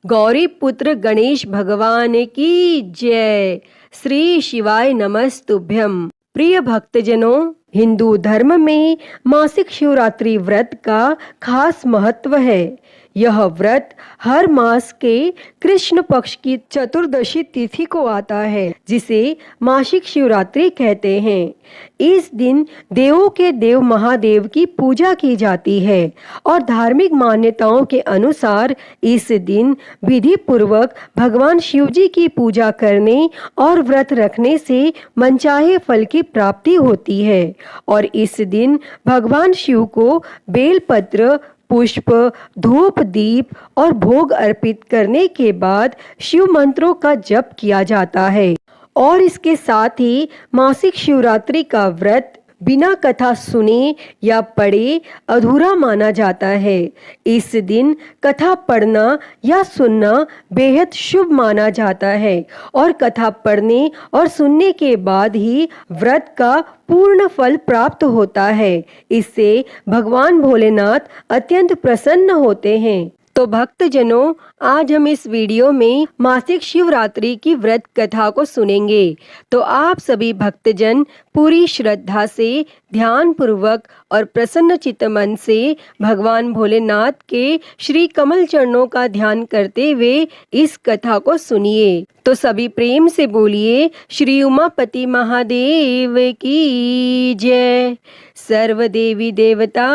गौरी पुत्र गणेश भगवान की जय। श्री शिवाय नमस्तुभ्यम। प्रिय भक्तजनों, हिंदू धर्म में मासिक शिवरात्रि व्रत का खास महत्व है। यह व्रत हर मास के कृष्ण पक्ष की चतुर्दशी तिथि को आता है, जिसे मासिक शिवरात्रि कहते हैं। इस दिन देवों के देव महादेव की पूजा की जाती है और धार्मिक मान्यताओं के अनुसार इस दिन विधि पूर्वक भगवान शिव जी की पूजा करने और व्रत रखने से मनचाहे फल की प्राप्ति होती है। और इस दिन भगवान शिव को बेलपत्र, पुष्प, धूप, दीप और भोग अर्पित करने के बाद शिव मंत्रों का जप किया जाता है। और इसके साथ ही मासिक शिवरात्रि का व्रत बिना कथा सुने या पढ़े अधूरा माना जाता है। इस दिन कथा पढ़ना या सुनना बेहद शुभ माना जाता है और कथा पढ़ने और सुनने के बाद ही व्रत का पूर्ण फल प्राप्त होता है। इससे भगवान भोलेनाथ अत्यंत प्रसन्न होते हैं। तो भक्तजनों, आज हम इस वीडियो में मासिक शिवरात्रि की व्रत कथा को सुनेंगे। तो आप सभी भक्तजन पूरी श्रद्धा से, ध्यान पूर्वक और प्रसन्न चित्त मन से भगवान भोलेनाथ के श्री कमल चरणों का ध्यान करते हुए इस कथा को सुनिए। तो सभी प्रेम से बोलिए, श्री उमापति महादेव की जय, सर्व देवी देवता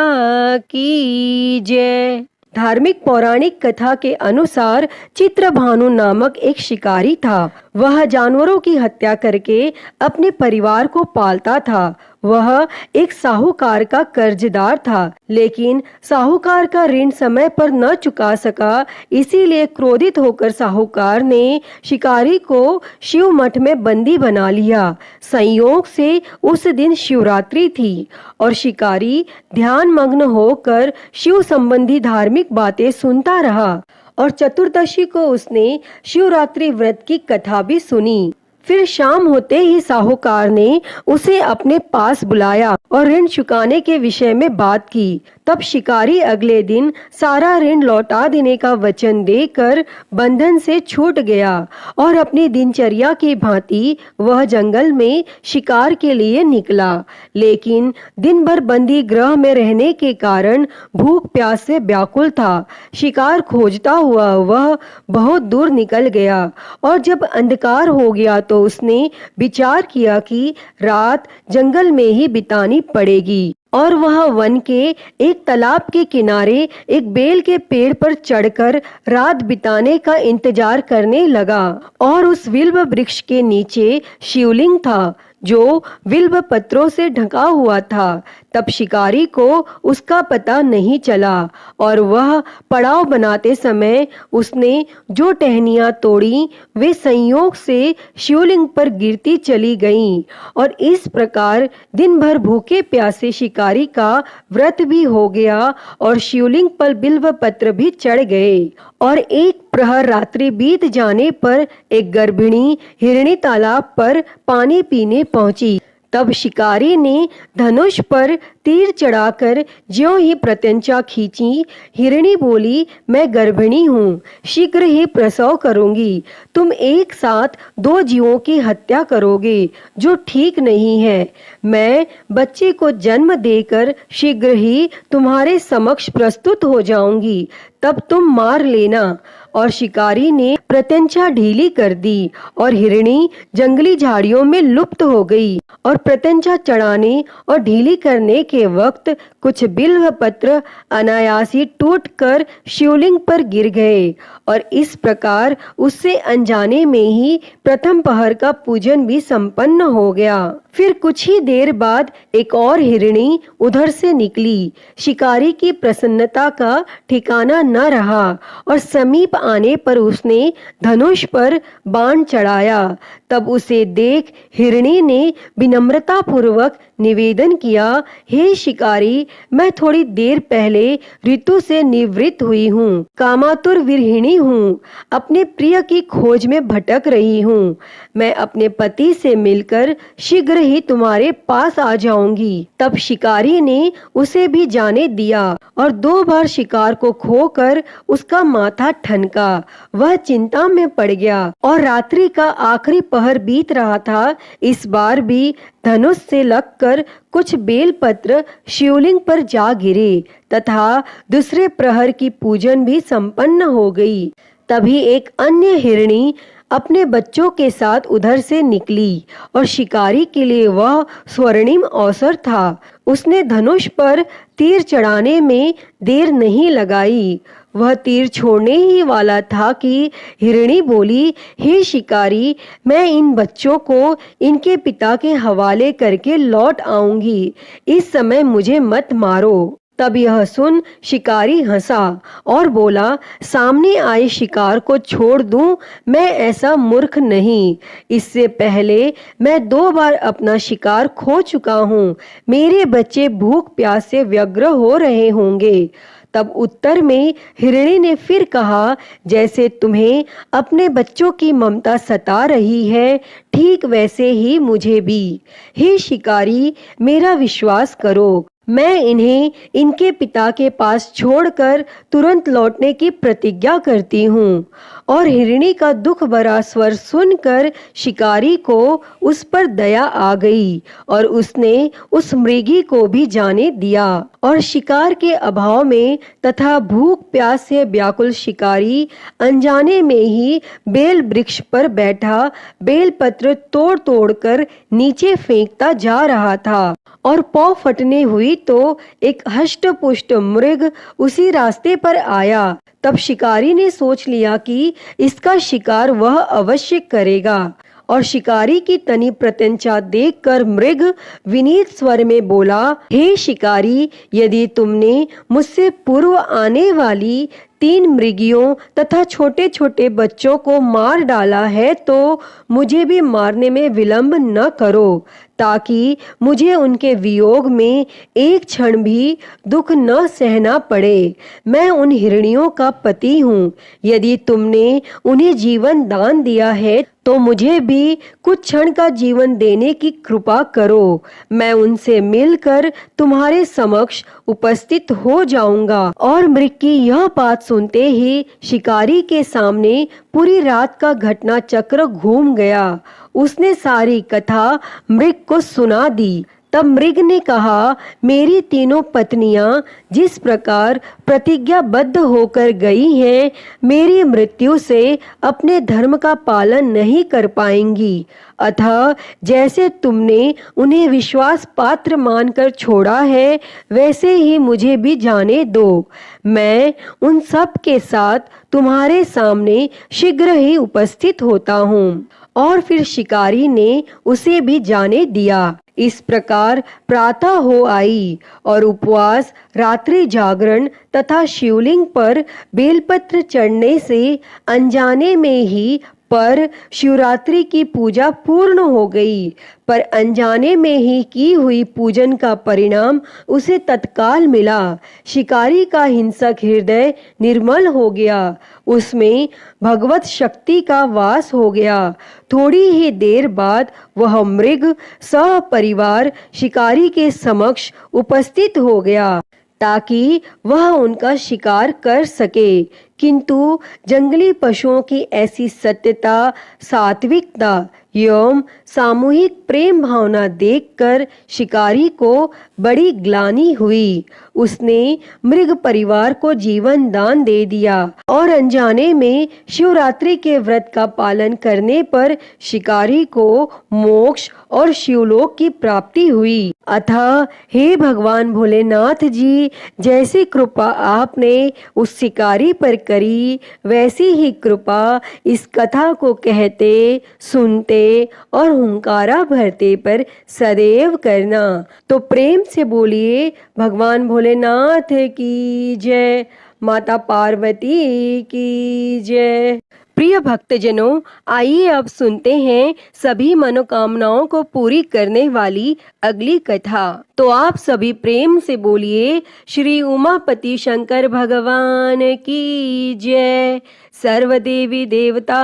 की जय। धार्मिक पौराणिक कथा के अनुसार चित्रभानु नामक एक शिकारी था। वह जानवरों की हत्या करके अपने परिवार को पालता था। वह एक साहूकार का कर्जदार था, लेकिन साहूकार का ऋण समय पर न चुका सका। इसीलिए क्रोधित होकर साहूकार ने शिकारी को शिव मठ में बंदी बना लिया। संयोग से उस दिन शिवरात्रि थी और शिकारी ध्यान मग्न होकर शिव संबंधी धार्मिक बातें सुनता रहा और चतुर्दशी को उसने शिवरात्रि व्रत की कथा भी सुनी। फिर शाम होते ही साहूकार ने उसे अपने पास बुलाया और ऋण चुकाने के विषय में बात की। तब शिकारी अगले दिन सारा ऋण लौटा देने का वचन देकर बंधन से छूट गया और अपनी दिनचर्या की भांति वह जंगल में शिकार के लिए निकला। लेकिन दिन भर बंदी गृह में रहने के कारण भूख प्यास से व्याकुल था। शिकार खोजता हुआ वह बहुत दूर निकल गया और जब अंधकार हो गया तो उसने विचार किया कि रात जंगल में ही बितानी पड़ेगी और वह वन के एक तालाब के किनारे एक बेल के पेड़ पर चढ़कर रात बिताने का इंतजार करने लगा। और उस विल्व वृक्ष के नीचे शिवलिंग था जो विल्व पत्रों से ढका हुआ था। तब शिकारी को उसका पता नहीं चला और वह पड़ाव बनाते समय उसने जो टहनियां तोड़ी वे संयोग से शिवलिंग पर गिरती चली गईं और इस प्रकार दिन भर भूखे प्यासे शिकारी का व्रत भी हो गया और शिवलिंग पर बिल्व पत्र भी चढ़ गए। और एक प्रहर रात्रि बीत जाने पर एक गर्भिणी हिरणी तालाब पर पानी पीने पहुंची। तब शिकारी ने धनुष पर तीर चढ़ाकर ज्यों ही प्रत्यंचा खींची। हिरणी बोली, मैं गर्भिणी हूँ, शीघ्र ही प्रसव करूंगी। तुम एक साथ दो जीवों की हत्या करोगे, जो ठीक नहीं है। मैं बच्चे को जन्म देकर शीघ्र ही तुम्हारे समक्ष प्रस्तुत हो जाऊंगी, तब तुम मार लेना। और शिकारी ने प्रत्यंचा ढीली कर दी और हिरणी जंगली झाड़ियों में लुप्त हो गई। और प्रत्यंचा चढ़ाने और ढीली करने के वक्त कुछ बिल्व पत्र अनायासी टूटकर शिवलिंग पर गिर गए और इस प्रकार उससे अनजाने में ही प्रथम पहर का पूजन भी संपन्न हो गया। फिर कुछ ही देर बाद एक और हिरणी उधर से निकली। शिकारी की प्रसन्नता का ठिकाना न रहा और समीप आने पर उसने धनुष पर बाण चढ़ाया। तब उसे देख हिरणी ने विनम्रता पूर्वक निवेदन किया, हे शिकारी, मैं थोड़ी देर पहले ऋतु से निवृत्त हुई हूँ, कामातुर विरहिणी हूँ, अपने प्रिय की खोज में भटक रही हूँ। मैं अपने पति से मिलकर शीघ्र ही तुम्हारे पास आ जाऊंगी। तब शिकारी ने उसे भी जाने दिया और 2 बार शिकार को खोकर उसका माथा ठनका। वह चिंता में पड़ गया और रात्रि का आखिरी पहर बीत रहा था। इस बार भी धनुष से लगकर कुछ बेलपत्र शिवलिंग पर जा गिरे तथा दूसरे प्रहर की पूजन भी संपन्न हो गई। तभी एक अन्य हिरणी अपने बच्चों के साथ उधर से निकली और शिकारी के लिए वह स्वर्णिम अवसर था। उसने धनुष पर तीर चढ़ाने में देर नहीं लगाई। वह तीर छोड़ने ही वाला था कि हिरणी बोली, हे शिकारी, मैं इन बच्चों को इनके पिता के हवाले करके लौट आऊंगी। इस समय मुझे मत मारो। तब यह सुन शिकारी हंसा और बोला, सामने आए शिकार को छोड़ दूं? मैं ऐसा मूर्ख नहीं। इससे पहले मैं 2 बार अपना शिकार खो चुका हूँ। मेरे बच्चे भूख प्यास से व्यग्र हो रहे होंगे। तब उत्तर में हिरणी ने फिर कहा, जैसे तुम्हें अपने बच्चों की ममता सता रही है, ठीक वैसे ही मुझे भी। हे शिकारी, मेरा विश्वास करो, मैं इन्हें इनके पिता के पास छोड़कर तुरंत लौटने की प्रतिज्ञा करती हूँ। और हिरणी का दुख भरा स्वर सुनकर शिकारी को उस पर दया आ गई और उसने उस मृगी को भी जाने दिया। और शिकार के अभाव में तथा भूख प्यास से व्याकुल शिकारी अनजाने में ही बेल वृक्ष पर बैठा बेलपत्र तोड़ तोड़ कर नीचे फेंकता जा रहा था और पौ फटने हुई तो एक हष्ट पुष्ट मृग उसी रास्ते पर आया। तब शिकारी ने सोच लिया कि इसका शिकार वह अवश्य करेगा और शिकारी की तनी प्रत्यंचा देखकर मृग विनीत स्वर में बोला, हे शिकारी, यदि तुमने मुझसे पूर्व आने वाली 3 मृगियों तथा छोटे छोटे बच्चों को मार डाला है तो मुझे भी मारने में विलंब न करो, ताकि मुझे उनके वियोग में एक क्षण भी दुख न सहना पड़े। मैं उन हिरणियों का पति हूँ। यदि तुमने उन्हें जीवन दान दिया है तो मुझे भी कुछ क्षण का जीवन देने की कृपा करो। मैं उनसे मिलकर तुम्हारे समक्ष उपस्थित हो जाऊंगा। और मृग की यह बात सुनते ही शिकारी के सामने पूरी रात का घटना चक्र घूम गया। उसने सारी कथा मृग को सुना दी। तब मृग ने कहा, मेरी 3 पत्नियां जिस प्रकार प्रतिज्ञाबद्ध होकर गई हैं, मेरी मृत्यु से अपने धर्म का पालन नहीं कर पाएंगी। अतः जैसे तुमने उन्हें विश्वास पात्र मानकर छोड़ा है, वैसे ही मुझे भी जाने दो। मैं उन सब के साथ तुम्हारे सामने शीघ्र ही उपस्थित होता हूँ। और फिर शिकारी ने उसे भी जाने दिया। इस प्रकार प्रातः हो आई और उपवास, रात्रि जागरण तथा शिवलिंग पर बेलपत्र चढ़ने से अनजाने में ही पर शिवरात्रि की पूजा पूर्ण हो गई। पर अनजाने में ही की हुई पूजन का परिणाम उसे तत्काल मिला। शिकारी का हिंसक हृदय निर्मल हो गया, उसमें भगवत शक्ति का वास हो गया। थोड़ी ही देर बाद वह मृग सपरिवार शिकारी के समक्ष उपस्थित हो गया ताकि वह उनका शिकार कर सके। किंतु जंगली पशुओं की ऐसी सत्यता, सात्विकता एवं सामूहिक प्रेम भावना देखकर शिकारी को बड़ी ग्लानि हुई। उसने मृग परिवार को जीवन दान दे दिया और अनजाने में शिवरात्रि के व्रत का पालन करने पर शिकारी को मोक्ष और शिवलोक की प्राप्ति हुई। अतः हे भगवान भोलेनाथ जी, जैसी कृपा आपने उस शिकारी पर करी, वैसी ही कृपा इस कथा को कहते, सुनते और हुंकारा भरते पर सदैव करना। तो प्रेम से बोलिए भगवान भोलेनाथ की जय, माता पार्वती की जय। प्रिय भक्तजनों, आइए अब सुनते हैं सभी मनोकामनाओं को पूरी करने वाली अगली कथा। तो आप सभी प्रेम से बोलिए श्री उमापति शंकर भगवान की जय, सर्वदेवी देवता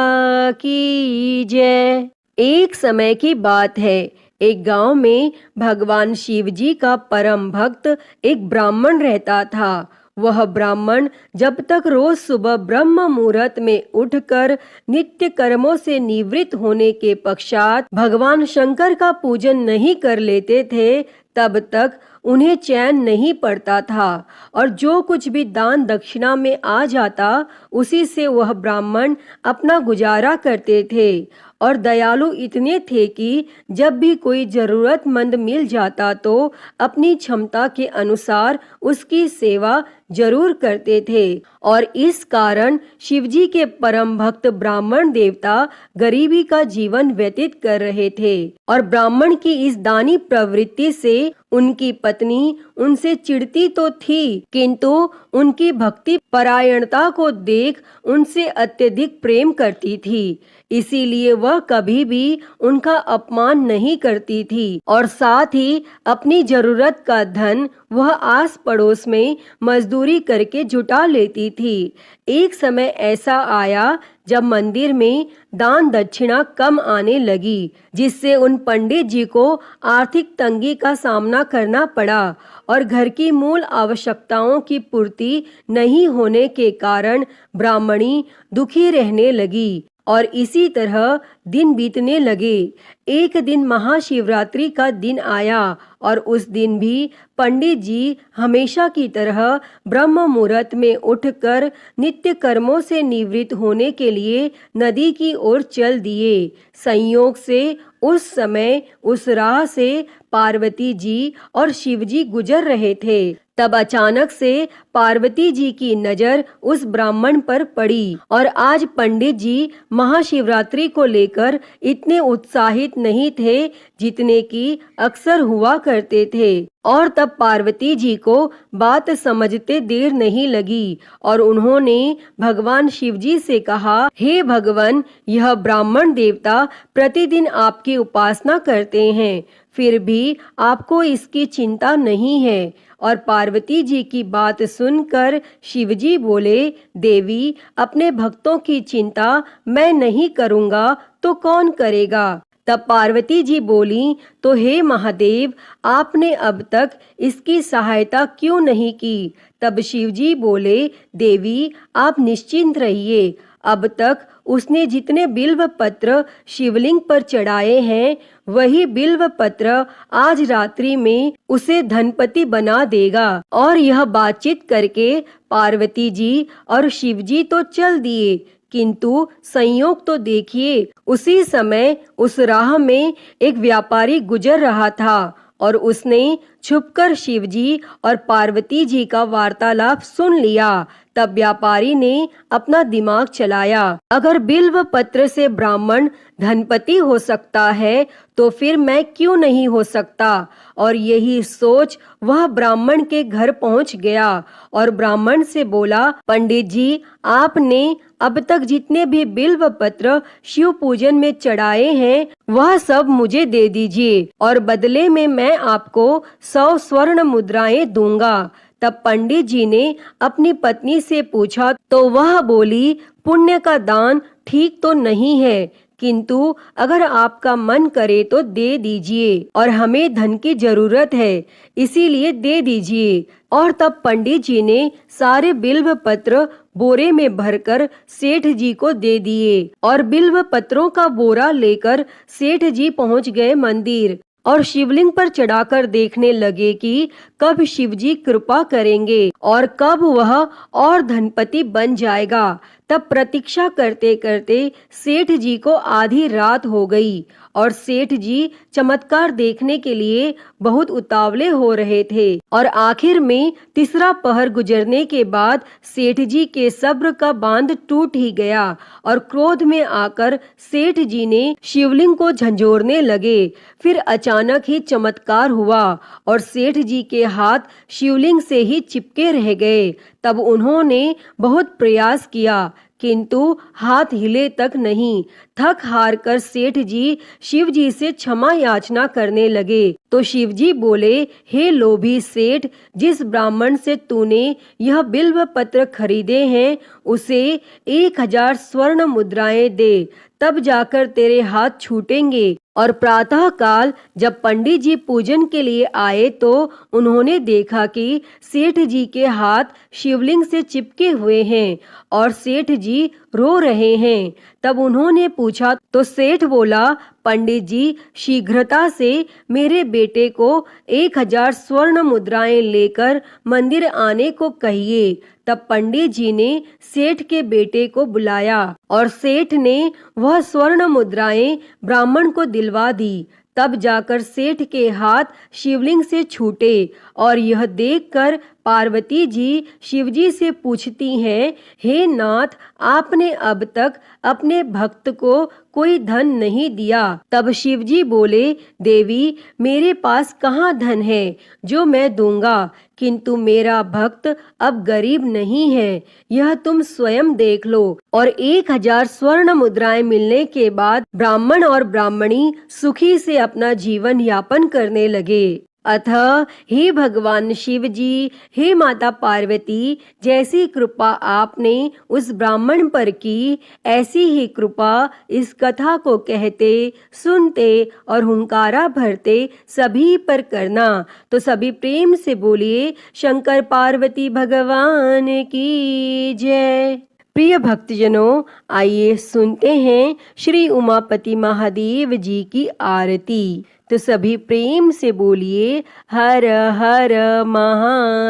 की जय। एक समय की बात है, एक गांव में भगवान शिव जी का परम भक्त एक ब्राह्मण रहता था। वह ब्राह्मण जब तक रोज सुबह ब्रह्म मुहूर्त में उठकर नित्य कर्मों से निवृत्त होने के पश्चात भगवान शंकर का पूजन नहीं कर लेते थे, तब तक उन्हें चैन नहीं पड़ता था और जो कुछ भी दान दक्षिणा में आ जाता उसी से वह ब्राह्मण अपना गुजारा करते थे। और दयालु इतने थे कि जब भी कोई जरूरतमंद मिल जाता तो अपनी क्षमता के अनुसार उसकी सेवा जरूर करते थे। और इस कारण शिवजी के परम भक्त ब्राह्मण देवता गरीबी का जीवन व्यतीत कर रहे थे। और ब्राह्मण की इस दानी प्रवृत्ति से उनकी पत्नी उनसे चिढ़ती तो थी, किंतु उनकी भक्ति परायणता को देख उनसे अत्यधिक प्रेम करती थी। इसीलिए वह कभी भी उनका अपमान नहीं करती थी और साथ ही अपनी जरूरत का धन वह आस पड़ोस में मजदूरी करके जुटा लेती थी। एक समय ऐसा आया जब मंदिर में दान दक्षिणा कम आने लगी, जिससे उन पंडित जी को आर्थिक तंगी का सामना करना पड़ा और घर की मूल आवश्यकताओं की पूर्ति नहीं होने के कारण ब्राह्मणी दुखी रहने लगी। और इसी तरह दिन बीतने लगे। एक दिन महाशिवरात्रि का दिन आया और उस दिन भी पंडित जी हमेशा की तरह ब्रह्म मुहूर्त में उठकर नित्य कर्मों से निवृत्त होने के लिए नदी की ओर चल दिए। संयोग से उस समय उस राह से पार्वती जी और शिव जी गुजर रहे थे। तब अचानक से पार्वती जी की नजर उस ब्राह्मण पर पड़ी और आज पंडित जी महाशिवरात्रि को लेकर इतने उत्साहित नहीं थे जितने कि अक्सर हुआ करते थे। और तब पार्वती जी को बात समझते देर नहीं लगी और उन्होंने भगवान शिव जी से कहा, हे भगवान, यह ब्राह्मण देवता प्रतिदिन आपकी उपासना करते हैं, फिर भी आपको इसकी चिंता नहीं है। और पार्वती जी की बात सुनकर शिवजी बोले, देवी, अपने भक्तों की चिंता मैं नहीं करूँगा तो कौन करेगा। तब पार्वती जी बोली, तो हे महादेव, आपने अब तक इसकी सहायता क्यों नहीं की। तब शिवजी बोले, देवी, आप निश्चिंत रहिए, अब तक उसने जितने बिल्व पत्र शिवलिंग पर चढ़ाए हैं वही बिल्व पत्र आज रात्रि में उसे धनपति बना देगा। और यह बातचीत करके पार्वती जी और शिवजी तो चल दिए, किंतु संयोग तो देखिए, उसी समय उस राह में एक व्यापारी गुजर रहा था और उसने छुपकर शिवजी और पार्वती जी का वार्तालाप सुन लिया। तब व्यापारी ने अपना दिमाग चलाया, अगर बिल्व पत्र से ब्राह्मण धनपति हो सकता है तो फिर मैं क्यों नहीं हो सकता। और यही सोच वह ब्राह्मण के घर पहुंच गया और ब्राह्मण से बोला, पंडित जी, आपने अब तक जितने भी बिल्व पत्र शिव पूजन में चढ़ाए हैं वह सब मुझे दे दीजिए और बदले में मैं आपको 100 स्वर्ण मुद्राएं दूंगा। तब पंडित जी ने अपनी पत्नी से पूछा तो वह बोली, पुण्य का दान ठीक तो नहीं है, किंतु अगर आपका मन करे तो दे दीजिए और हमें धन की जरूरत है, इसीलिए दे दीजिए। और तब पंडित जी ने सारे बिल्व पत्र बोरे में भरकर सेठ जी को दे दिए और बिल्व पत्रों का बोरा लेकर सेठ जी पहुंच गए मंदिर और शिवलिंग पर चढ़ाकर देखने लगे कि कब शिवजी कृपा करेंगे और कब वह और धनपति बन जाएगा। तब प्रतीक्षा करते करते सेठ जी को आधी रात हो गई और सेठ जी चमत्कार देखने के लिए बहुत उतावले हो रहे थे। और आखिर में तीसरा पहर गुजरने के बाद सेठ जी के सब्र का बांध टूट ही गया और क्रोध में आकर सेठ जी ने शिवलिंग को झंझोरने लगे। फिर अचानक ही चमत्कार हुआ और सेठ जी के हाथ शिवलिंग से ही चिपके रह गए। तब उन्होंने बहुत प्रयास किया, किंतु हाथ हिले तक नहीं। थक हार कर सेठ जी शिव जी से क्षमा याचना करने लगे तो शिव जी बोले, हे लोभी सेठ, जिस ब्राह्मण से तूने यह बिल्व पत्र खरीदे हैं उसे 1000 स्वर्ण मुद्राएं दे, तब जाकर तेरे हाथ छूटेंगे और प्रातः काल जब पंडित जी पूजन के लिए आए तो उन्होंने देखा कि सेठ जी के हाथ शिवलिंग से चिपके हुए हैं और सेठ जी रो रहे हैं। तब उन्होंने पूछा तो सेठ बोला, पंडित जी शीघ्रता से मेरे बेटे को 1000 स्वर्ण मुद्राएं लेकर मंदिर आने को कहिए। तब पंडित जी ने सेठ के बेटे को बुलाया और सेठ ने वह स्वर्ण मुद्राएं ब्राह्मण को दिलवा दी। तब जाकर सेठ के हाथ शिवलिंग से छूटे और यह देखकर पार्वती जी शिवजी से पूछती हैं, हे नाथ, आपने अब तक अपने भक्त को कोई धन नहीं दिया। तब शिवजी बोले, देवी मेरे पास कहाँ धन है जो मैं दूंगा, किंतु मेरा भक्त अब गरीब नहीं है, यह तुम स्वयं देख लो। और 1000 स्वर्ण मुद्राएं मिलने के बाद ब्राह्मण और ब्राह्मणी सुखी से अपना जीवन यापन करने लगे। अतः हे भगवान शिव जी, हे माता पार्वती, जैसी कृपा आपने उस ब्राह्मण पर की, ऐसी ही कृपा इस कथा को कहते, सुनते और हुंकारा भरते सभी पर करना। तो सभी प्रेम से बोलिए, शंकर पार्वती भगवान की जय। प्रिय भक्तजनों, आइए सुनते हैं श्री उमापति महादेव जी की आरती। तो सभी प्रेम से बोलिए, हर हर महादेव।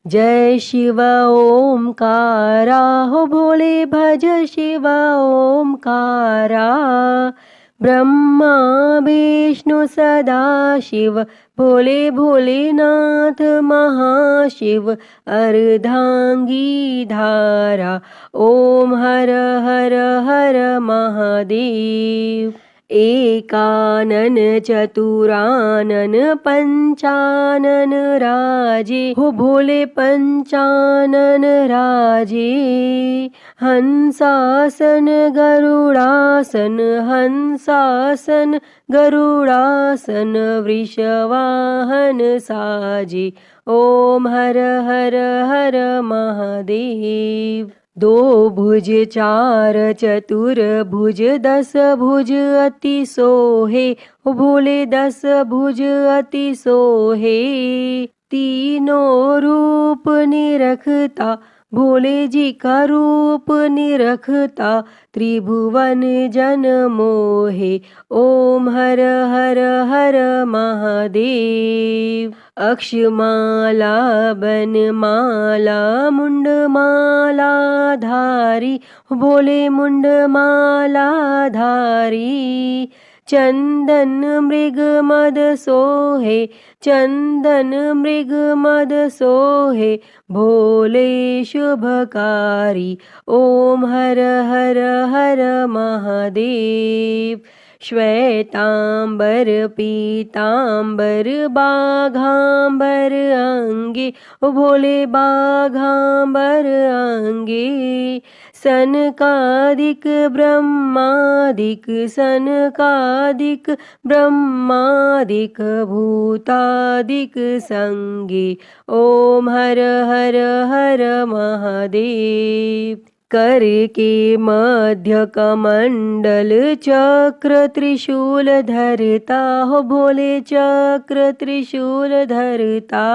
जय शिव ओमकारा, हो भोले भज शिव ओमकारा। ब्रह्मा विष्णु सदा शिव, भोले भोलेनाथ महाशिव। अर्धांगी धारा, ओम हर हर हर महादेव। एकानन चतुरानन पंचानन राजे, हो भोले पंचानन राजे। हंसासन गरुड़ासन, हंसासन गरुड़ासन। वृषवाहन साजे, ओम हर हर हर महादेव। 2 भुज 4 चतुर भुज 10 भुज अति सोहे, हो भोले 10 भुज अति सोहे। तीनों रूप निरखता, भोले जी का रूप निरखता। त्रिभुवन जन मोहे, ओम हर हर हर महादेव। अक्षमाला बनमाला मुंडमाला धारी, भोले मुंडमाला धारी। चंदन मृग मद सोहे, चंदन मृग मद सोहे। भोले शुभकारी, ओम हर हर हर महादेव। श्वेतांबर पीतांबर बाघांबर अंगे, ओ भोले बाघांबर अंगे। सनकादिक ब्रह्मादिक, सनकादिक ब्रह्मादिक। भूतादिक संगे, ओम हर हर हर महादेव। कर के मध्य कमंडल चक्र त्रिशूल धरता, हो भोले चक्र त्रिशूल धरता।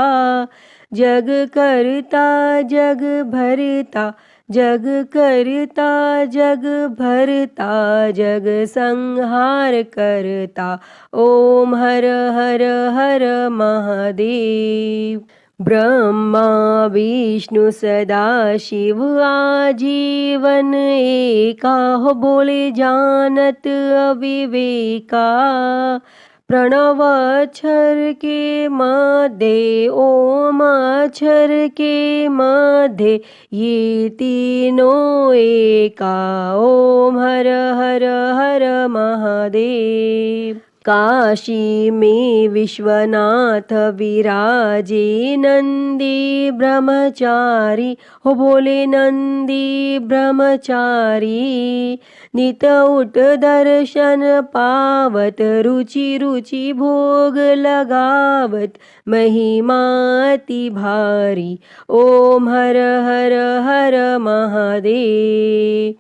जग करता जग भरता, जग करता जग भरता। जग संहार करता, ओम हर हर हर महादेव। ब्रह्मा विष्णु सदा शिव आजीवन एका, हो बोले जानत अविवेका। प्रणव अक्षर के मध्य, ओम अक्षर के मध्य। ये तीनों एका, ओम हर हर हर महादेव। काशी में विश्वनाथ विराजे नंदी ब्रह्मचारी, हो बोले नंदी ब्रह्मचारी। नित उठ दर्शन पावत, रुचि रुचि भोग लगावत। महिमा अति भारी, ओम हर हर हर महादेव।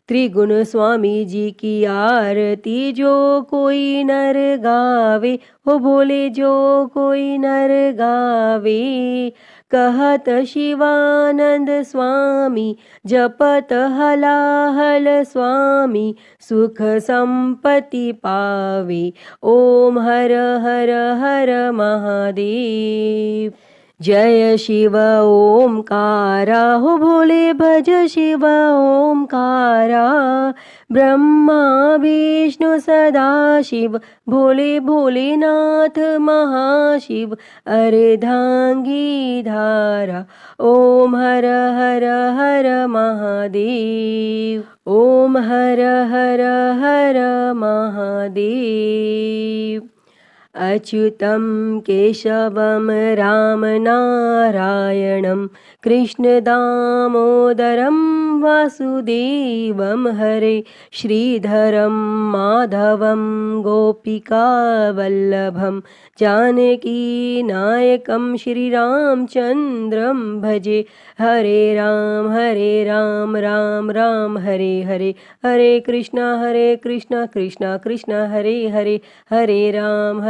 त्रिगुण स्वामी जी की आरती जो कोई नर गावे, हो भोले जो कोई नर गावे। कहत शिवानंद स्वामी जपत हलाहल स्वामी, सुख संपत्ति पावे। ओम हर हर हर महादेव। जय शिव ओमकारा, हो भोले भज शिव ओमकारा। ब्रह्मा विष्णु सदा शिव, भोले भोलेनाथ महाशिव। अर्धांगी धारा, ओम हर हर हर महादेव। ओम हर हर हर महादेव। अच्युतं केशवं राम नारायणं कृष्ण दामोदरं वासुदेवं हरे। श्रीधरं माधवं गोपिकावल्लभं जानकी नायकं श्रीरामचन्द्रं भजे। हरे राम राम राम हरे हरे, हरे कृष्णा कृष्णा कृष्णा हरे हरे। हरे राम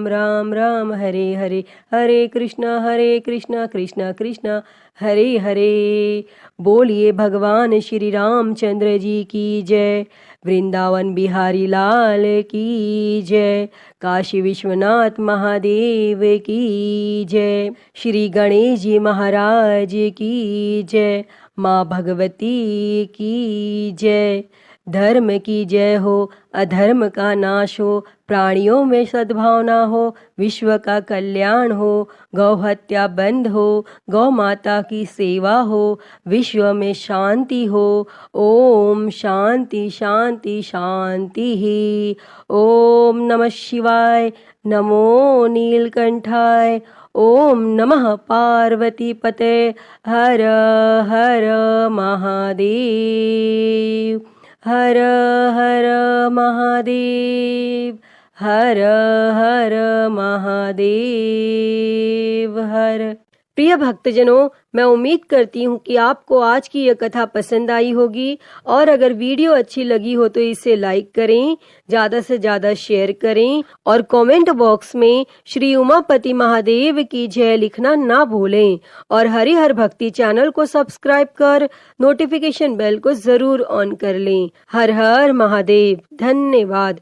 राम राम हरे हरे, हरे कृष्णा कृष्णा कृष्णा हरे हरे। बोलिए भगवान श्री रामचंद्र जी की जय। वृंदावन बिहारी लाल की जय। काशी विश्वनाथ महादेव की जय। श्री गणेश जी महाराज की जय। माँ भगवती की जय। धर्म की जय हो, अधर्म का नाश हो, प्राणियों में सद्भावना हो, विश्व का कल्याण हो, गौ हत्या बंद हो, गौ माता की सेवा हो, विश्व में शांति हो। ओम शांति शांति शांति ही। ओम नमः शिवाय, नमो नीलकंठाय। ओम नमः पार्वती पते, हर हर महादेव। हर हर महादेव, हर हर महादेव हर। प्रिय भक्तजनों, मैं उम्मीद करती हूँ कि आपको आज की यह कथा पसंद आई होगी, और अगर वीडियो अच्छी लगी हो तो इसे लाइक करें, ज्यादा से ज्यादा शेयर करें, और कमेंट बॉक्स में श्री उमापति महादेव की जय लिखना ना भूलें। और हरिहर भक्ति चैनल को सब्सक्राइब कर नोटिफिकेशन बेल को जरूर ऑन कर लें। हर हर महादेव। धन्यवाद।